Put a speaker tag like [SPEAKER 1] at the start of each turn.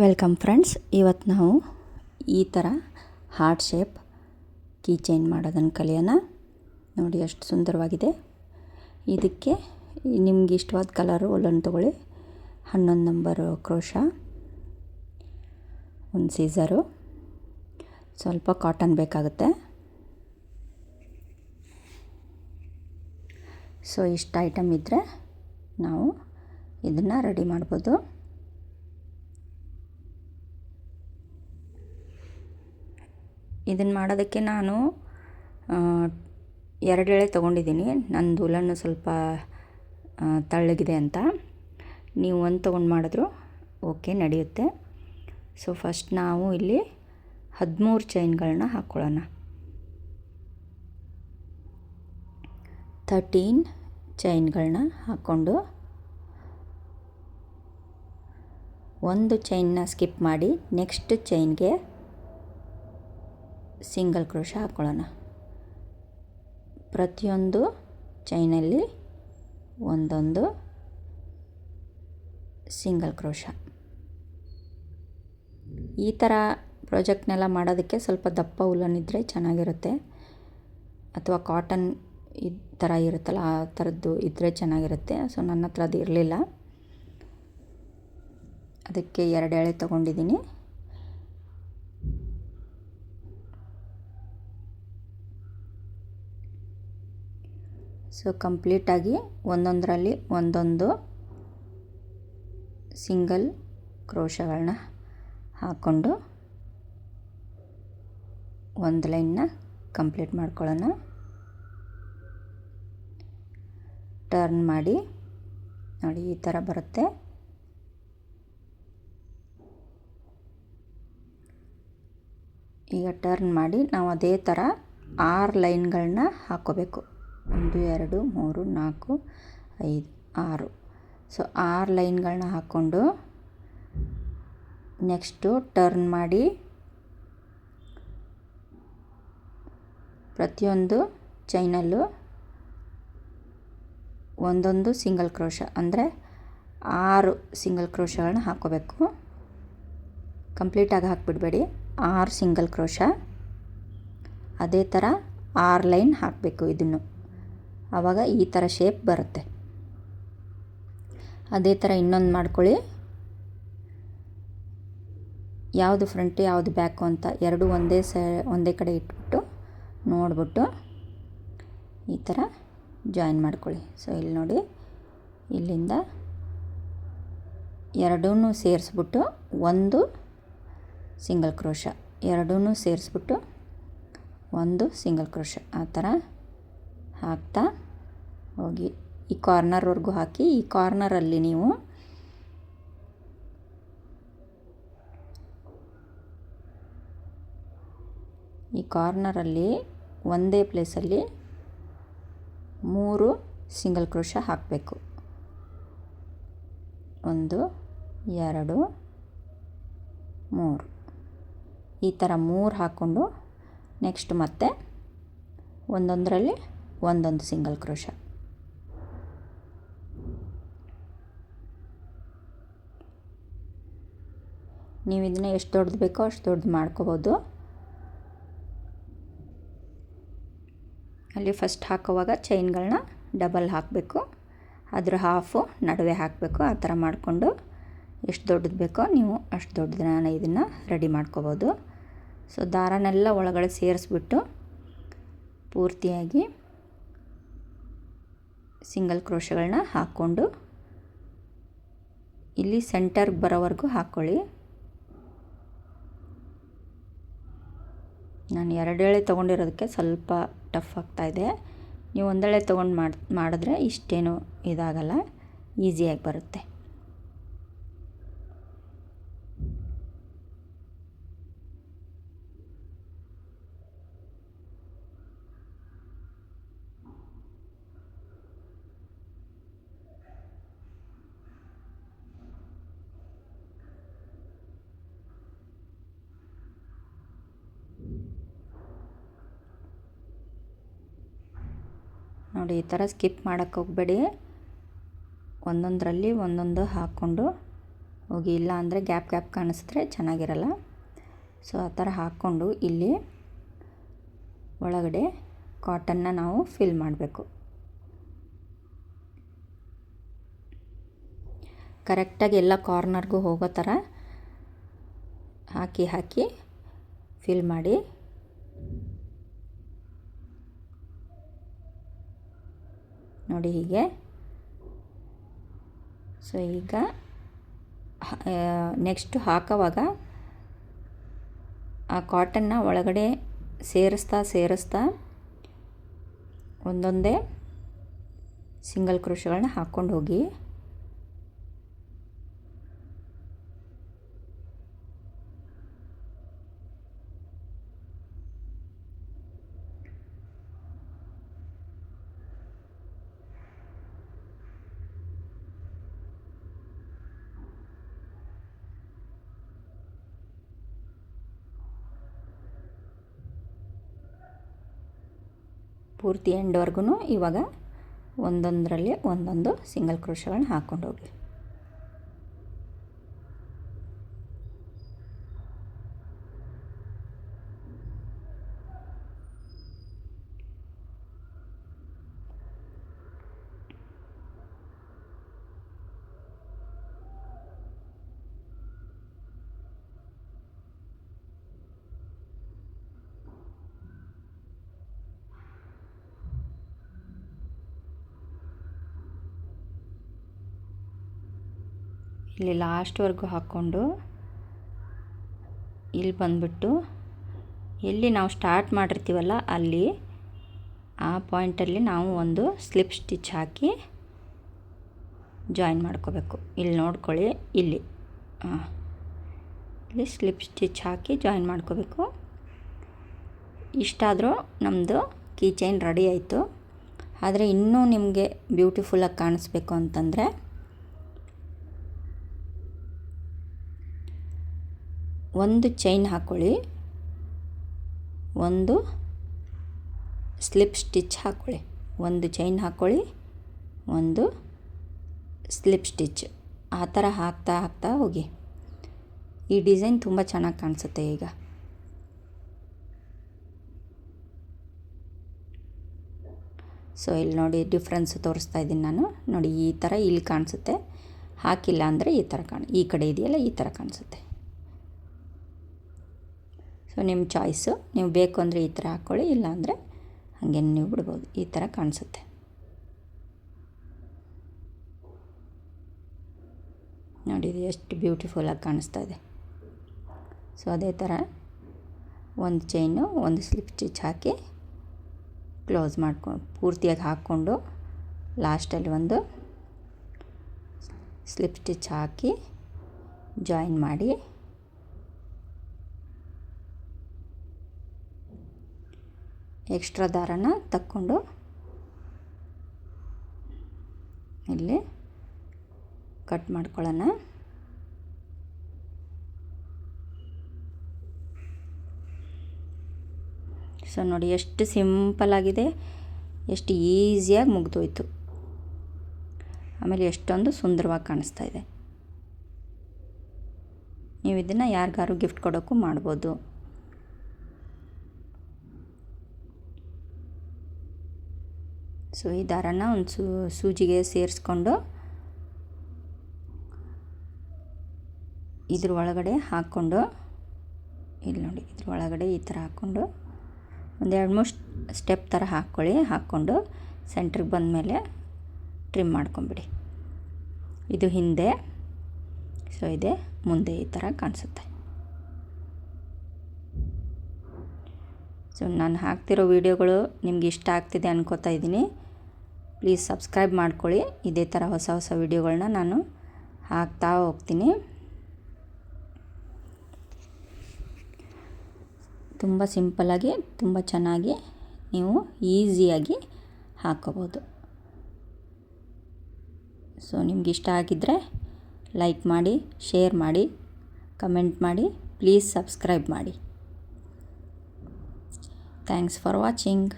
[SPEAKER 1] Welcome friends. ಇವತ್ತು ನಾವು ಈ ಥರ ಹಾರ್ಟ್ ಶೇಪ್ ಕೀ ಚೈನ್ ಮಾಡೋದನ್ನು ಕಲಿಯೋಣ. ನೋಡಿ ಎಷ್ಟು ಸುಂದರವಾಗಿದೆ. ಇದಕ್ಕೆ ನಿಮ್ಗೆ ಇಷ್ಟವಾದ ಕಲರು ಉಲ್ಲನ್ ತೊಗೊಳ್ಳಿ. 11 ನಂಬರು ಕ್ರೋಶ, ಒಂದು ಸೀಸರು, ಸ್ವಲ್ಪ ಕಾಟನ್ ಬೇಕಾಗುತ್ತೆ. ಸೊ ಇಷ್ಟು ಐಟಮ್ ಇದ್ದರೆ ನಾವು ಇದನ್ನು ರೆಡಿ ಮಾಡ್ಬೋದು. ಇದನ್ನು ಮಾಡೋದಕ್ಕೆ ನಾನು 2 ಎಳೆ ತೊಗೊಂಡಿದ್ದೀನಿ. ನಂದು ಉಲ್ಲನ್ನು ಸ್ವಲ್ಪ ತಳ್ಳಗಿದೆ ಅಂತ. ನೀವು ಒಂದು ತೊಗೊಂಡು ಮಾಡಿದ್ರು ಓಕೆ, ನಡೆಯುತ್ತೆ. ಸೊ ಫಸ್ಟ್ ನಾವು ಇಲ್ಲಿ 13 ಚೈನ್ಗಳನ್ನ ಹಾಕ್ಕೊಳ್ಳೋಣ. 13 ಚೈನ್ಗಳನ್ನ ಹಾಕ್ಕೊಂಡು ಒಂದು ಚೈನ್ನ ಸ್ಕಿಪ್ ಮಾಡಿ ನೆಕ್ಸ್ಟ್ ಚೈನ್ಗೆ ಸಿಂಗಲ್ ಕ್ರೋಶ ಹಾಕ್ಕೊಳ್ಳೋಣ. ಪ್ರತಿಯೊಂದು ಚೈನಲ್ಲಿ ಒಂದೊಂದು ಸಿಂಗಲ್ ಕ್ರೋಶ. ಈ ಥರ ಪ್ರಾಜೆಕ್ಟ್ನೆಲ್ಲ ಮಾಡೋದಕ್ಕೆ ಸ್ವಲ್ಪ ದಪ್ಪ ಉಲ್ಲನ್ ಇದ್ದರೆ ಚೆನ್ನಾಗಿರುತ್ತೆ, ಅಥವಾ ಕಾಟನ್ ಈ ಥರ ಇರುತ್ತಲ್ಲ ಆ ಥರದ್ದು ಇದ್ದರೆ ಚೆನ್ನಾಗಿರುತ್ತೆ. ಸೊ ನನ್ನ ಹತ್ರ ಅದು ಇರಲಿಲ್ಲ, ಅದಕ್ಕೆ 2 ಎಳೆ ತೊಗೊಂಡಿದ್ದೀನಿ. ಸೊ ಕಂಪ್ಲೀಟಾಗಿ ಒಂದೊಂದರಲ್ಲಿ ಒಂದೊಂದು ಸಿಂಗಲ್ ಕ್ರೋಶಗಳನ್ನ ಹಾಕ್ಕೊಂಡು ಒಂದು ಲೈನ್ನ ಕಂಪ್ಲೀಟ್ ಮಾಡ್ಕೊಳ್ಳೋಣ. ಟರ್ನ್ ಮಾಡಿ ನೋಡಿ ಈ ಥರ ಬರುತ್ತೆ. ಈಗ ಟರ್ನ್ ಮಾಡಿ ನಾವು ಅದೇ ಥರ 6 ಲೈನ್ಗಳನ್ನ ಹಾಕ್ಕೋಬೇಕು. 1 2 3 4 5 6. ಸೊ 6 ಲೈನ್ಗಳನ್ನ ಹಾಕ್ಕೊಂಡು ನೆಕ್ಸ್ಟು ಟರ್ನ್ ಮಾಡಿ ಪ್ರತಿಯೊಂದು ಚೈನಲ್ಲೂ ಒಂದೊಂದು ಸಿಂಗಲ್ ಕ್ರೋಶ, ಅಂದರೆ 6 ಸಿಂಗಲ್ ಕ್ರೋಶಗಳನ್ನ ಹಾಕ್ಕೋಬೇಕು. ಕಂಪ್ಲೀಟಾಗಿ ಹಾಕಿಬಿಡಬೇಡಿ, 6 ಸಿಂಗಲ್ ಕ್ರೋಶ. ಅದೇ ಥರ 6 ಲೈನ್ ಹಾಕಬೇಕು. ಇದನ್ನು ಆವಾಗ ಈ ಥರ ಶೇಪ್ ಬರುತ್ತೆ. ಅದೇ ಥರ ಇನ್ನೊಂದು ಮಾಡ್ಕೊಳ್ಳಿ. ಯಾವುದು ಫ್ರಂಟು ಯಾವುದು ಬ್ಯಾಕು ಅಂತ ಎರಡು ಒಂದೇ ಕಡೆ ಇಟ್ಬಿಟ್ಟು ನೋಡಿಬಿಟ್ಟು ಈ ಥರ ಜಾಯಿನ್ ಮಾಡ್ಕೊಳ್ಳಿ. ಸೊ ಇಲ್ಲಿ ನೋಡಿ, ಇಲ್ಲಿಂದ ಎರಡೂ ಸೇರಿಸ್ಬಿಟ್ಟು ಒಂದು ಸಿಂಗಲ್ ಕ್ರೋಶ, ಎರಡೂ ಸೇರಿಸ್ಬಿಟ್ಟು ಒಂದು ಸಿಂಗಲ್ ಕ್ರೋಶ, ಆ ಥರ ಹಾಕ್ತಾ ಹೋಗಿ ಈ ಕಾರ್ನರ್ವರೆಗೂ ಹಾಕಿ. ಈ ಕಾರ್ನರಲ್ಲಿ ನೀವು ಈ ಕಾರ್ನರಲ್ಲಿ ಒಂದೇ ಪ್ಲೇಸಲ್ಲಿ 3 ಸಿಂಗಲ್ ಕ್ರೋಶ ಹಾಕಬೇಕು. 1 2 3 ಈ ಥರ 3 ಹಾಕ್ಕೊಂಡು ನೆಕ್ಸ್ಟ್ ಮತ್ತೆ ಒಂದೊಂದರಲ್ಲಿ ಒಂದೊಂದು ಸಿಂಗಲ್ ಕ್ರೋಶ. ನೀವು ಇದನ್ನ ಎಷ್ಟು ದೊಡ್ಡದು ಬೇಕೋ ಅಷ್ಟು ದೊಡ್ಡದು ಮಾಡ್ಕೋಬೋದು. ಅಲ್ಲಿ ಫಸ್ಟ್ ಹಾಕುವಾಗ ಚೈನ್ಗಳನ್ನ ಡಬಲ್ ಹಾಕಬೇಕು, ಅದರ ಹಾಫು ನಡುವೆ ಹಾಕಬೇಕು. ಆ ಥರ ಮಾಡಿಕೊಂಡು ಎಷ್ಟು ದೊಡ್ಡದು ಬೇಕೋ ನೀವು ಅಷ್ಟು ದೊಡ್ಡದನ್ನ ಇದನ್ನು ರೆಡಿ ಮಾಡ್ಕೋಬೋದು. ಸೊ ದಾರನೆಲ್ಲ ಒಳಗಡೆ ಸೇರಿಸ್ಬಿಟ್ಟು ಪೂರ್ತಿಯಾಗಿ ಸಿಂಗಲ್ ಕ್ರೋಶಗಳನ್ನ ಹಾಕ್ಕೊಂಡು ಇಲ್ಲಿ ಸೆಂಟರ್ಗೆ ಬರೋವರೆಗೂ ಹಾಕ್ಕೊಳ್ಳಿ. ನಾನು 2 ಎಳೆ ತೊಗೊಂಡಿರೋದಕ್ಕೆ ಸ್ವಲ್ಪ ಟಫ್ ಆಗ್ತಾಯಿದೆ. ನೀವು 1 ಎಳೆ ತೊಗೊಂಡು ಮಾಡಿದ್ರೆ ಇಷ್ಟೇನು ಇದಾಗಲ್ಲ, ಈಸಿಯಾಗಿ ಬರುತ್ತೆ. ನೋಡಿ ಈ ಥರ ಸ್ಕಿಪ್ ಮಾಡೋಕ್ಕೆ ಹೋಗಬೇಡಿ. ಒಂದೊಂದರಲ್ಲಿ ಒಂದೊಂದು ಹಾಕ್ಕೊಂಡು ಹೋಗಿ, ಇಲ್ಲ ಅಂದರೆ ಗ್ಯಾಪ್ ಕಾಣಿಸಿದ್ರೆ ಚೆನ್ನಾಗಿರಲ್ಲ. ಸೊ ಆ ಥರ ಹಾಕ್ಕೊಂಡು ಇಲ್ಲಿ ಒಳಗಡೆ ಕಾಟನ್ನ ನಾವು ಫಿಲ್ ಮಾಡಬೇಕು. ಕರೆಕ್ಟಾಗಿ ಎಲ್ಲ ಕಾರ್ನರ್ಗೂ ಹೋಗೋ ಥರ ಹಾಕಿ ಫಿಲ್ ಮಾಡಿ. ನೋಡಿ ಹೀಗೆ. ಸೊ ಈಗ ನೆಕ್ಸ್ಟು ಹಾಕೋವಾಗ ಆ ಕಾಟನ್ನ ಒಳಗಡೆ ಸೇರಿಸ್ತಾ ಒಂದೊಂದೇ ಸಿಂಗಲ್ ಕ್ರೋಶಗಳನ್ನ ಹಾಕ್ಕೊಂಡು ಹೋಗಿ. ಪೂರ್ತಿ ಎಂಡ್ವರೆಗೂ ಇವಾಗ ಒಂದೊಂದರಲ್ಲಿ ಒಂದೊಂದು ಸಿಂಗಲ್ ಕ್ರೋಶಗಳನ್ನ ಹಾಕ್ಕೊಂಡು ಹೋಗಿ. ಇಲ್ಲಿ ಲಾಸ್ಟ್ವರೆಗೂ ಹಾಕ್ಕೊಂಡು ಇಲ್ಲಿ ಬಂದುಬಿಟ್ಟು ಎಲ್ಲಿ ನಾವು ಸ್ಟಾರ್ಟ್ ಮಾಡಿರ್ತೀವಲ್ಲ ಅಲ್ಲಿ ಆ ಪಾಯಿಂಟಲ್ಲಿ ನಾವು ಒಂದು ಸ್ಲಿಪ್ ಸ್ಟಿಚ್ ಹಾಕಿ ಜಾಯಿನ್ ಮಾಡ್ಕೋಬೇಕು. ಇಲ್ಲಿ ನೋಡ್ಕೊಳ್ಳಿ, ಇಲ್ಲಿ ಇಲ್ಲಿ ಸ್ಲಿಪ್ ಸ್ಟಿಚ್ ಹಾಕಿ ಜಾಯಿನ್ ಮಾಡ್ಕೋಬೇಕು. ಇಷ್ಟಾದರೂ ನಮ್ಮದು ಕೀ ಚೈನ್ ರೆಡಿ ಆಯಿತು. ಆದರೆ ಇನ್ನೂ ನಿಮಗೆ ಬ್ಯೂಟಿಫುಲ್ಲಾಗಿ ಕಾಣಿಸ್ಬೇಕು ಅಂತಂದರೆ ಒಂದು ಚೈನ್ ಹಾಕ್ಕೊಳ್ಳಿ, ಒಂದು ಸ್ಲಿಪ್ ಸ್ಟಿಚ್ ಹಾಕ್ಕೊಳ್ಳಿ. ಒಂದು ಚೈನ್ ಹಾಕ್ಕೊಳ್ಳಿ, ಒಂದು ಸ್ಲಿಪ್ ಸ್ಟಿಚ್. ಆ ಥರ ಹಾಕ್ತಾ ಹೋಗಿ. ಈ ಡಿಸೈನ್ ತುಂಬ ಚೆನ್ನಾಗಿ ಕಾಣಿಸುತ್ತೆ ಈಗ. ಸೊ ಇಲ್ಲಿ ನೋಡಿ ಡಿಫ್ರೆನ್ಸ್ ತೋರಿಸ್ತಾ ಇದ್ದೀನಿ ನಾನು. ನೋಡಿ ಈ ಥರ ಇಲ್ಲಿ ಕಾಣಿಸುತ್ತೆ, ಹಾಕಿಲ್ಲ ಅಂದರೆ ಈ ಥರ ಈ ಕಡೆ ಇದೆಯಲ್ಲ ಈ ಥರ ಕಾಣಿಸುತ್ತೆ. ಸೊ ನಿಮ್ಮ ಚಾಯ್ಸು, ನೀವು ಬೇಕು ಅಂದರೆ ಈ ಥರ ಹಾಕ್ಕೊಳ್ಳಿ, ಇಲ್ಲ ಅಂದರೆ ಹಾಗೆ ನೀವು ಬಿಡ್ಬೋದು. ಈ ಥರ ಕಾಣಿಸುತ್ತೆ. ನೋಡಿ ಇದು ಎಷ್ಟು ಬ್ಯೂಟಿಫುಲ್ಲಾಗಿ ಕಾಣಿಸ್ತಾ ಇದೆ. ಸೊ ಅದೇ ಥರ ಒಂದು ಚೈನು, ಒಂದು ಸ್ಲಿಪ್ ಸ್ಟಿಚ್ ಹಾಕಿ ಕ್ಲೋಸ್ ಮಾಡ್ಕೊಂಡು ಪೂರ್ತಿಯಾಗಿ ಹಾಕ್ಕೊಂಡು ಲಾಸ್ಟಲ್ಲಿ ಒಂದು ಸ್ಲಿಪ್ ಸ್ಟಿಚ್ ಹಾಕಿ ಜಾಯಿನ್ ಮಾಡಿ. ಎಕ್ಸ್ಟ್ರಾ ದಾರನ ತಕ್ಕೊಂಡು ಇಲ್ಲಿ ಕಟ್ ಮಾಡ್ಕೊಳ್ಳೋಣ. ಸೊ ನೋಡಿ ಎಷ್ಟು ಸಿಂಪಲ್ಲಾಗಿದೆ, ಎಷ್ಟು ಈಸಿಯಾಗಿ ಮುಗಿದೋಯ್ತು. ಆಮೇಲೆ ಎಷ್ಟೊಂದು ಸುಂದರವಾಗಿ ಕಾಣಿಸ್ತಾ ಇದೆ. ನೀವು ಇದನ್ನು ಯಾರಿಗಾರು ಗಿಫ್ಟ್ ಕೊಡೋಕ್ಕೂ ಮಾಡ್ಬೋದು. ಸೊ ಈ ದಾರನ ಒಂದು ಸೂಜಿಗೆ ಸೇರಿಸ್ಕೊಂಡು ಇದ್ರ ಒಳಗಡೆ ಹಾಕ್ಕೊಂಡು, ಇಲ್ಲಿ ನೋಡಿ ಇದ್ರ ಒಳಗಡೆ ಈ ಥರ ಹಾಕ್ಕೊಂಡು ಒಂದು 2-3 ಸ್ಟೆಪ್ ಥರ ಹಾಕ್ಕೊಂಡು ಸೆಂಟ್ರಿಗೆ ಬಂದಮೇಲೆ ಟ್ರಿಮ್ ಮಾಡ್ಕೊಂಬಿಡಿ. ಇದು ಹಿಂದೆ, ಸೊ ಇದೆ ಮುಂದೆ ಈ ಥರ ಕಾಣಿಸುತ್ತೆ. ಸೊ ನಾನು ಹಾಕ್ತಿರೋ ವಿಡಿಯೋಗಳು ನಿಮ್ಗೆ ಇಷ್ಟ ಆಗ್ತಿದೆ ಅನ್ಕೋತಾ ಇದ್ದೀನಿ. ಪ್ಲೀಸ್ ಸಬ್ಸ್ಕ್ರೈಬ್ ಮಾಡ್ಕೊಳ್ಳಿ. ಇದೇ ಥರ ಹೊಸ ವಿಡಿಯೋಗಳನ್ನ ನಾನು ಹಾಕ್ತಾ ಹೋಗ್ತೀನಿ. ತುಂಬ ಸಿಂಪಲ್ಲಾಗಿ, ತುಂಬ ಚೆನ್ನಾಗಿ ನೀವು ಈಸಿಯಾಗಿ ಹಾಕ್ಕೋಬೋದು. ಸೊ ನಿಮ್ಗೆ ಇಷ್ಟ ಆಗಿದ್ದರೆ ಲೈಕ್ ಮಾಡಿ, ಶೇರ್ ಮಾಡಿ, ಕಮೆಂಟ್ ಮಾಡಿ, ಪ್ಲೀಸ್ ಸಬ್ಸ್ಕ್ರೈಬ್ ಮಾಡಿ. Thanks for watching.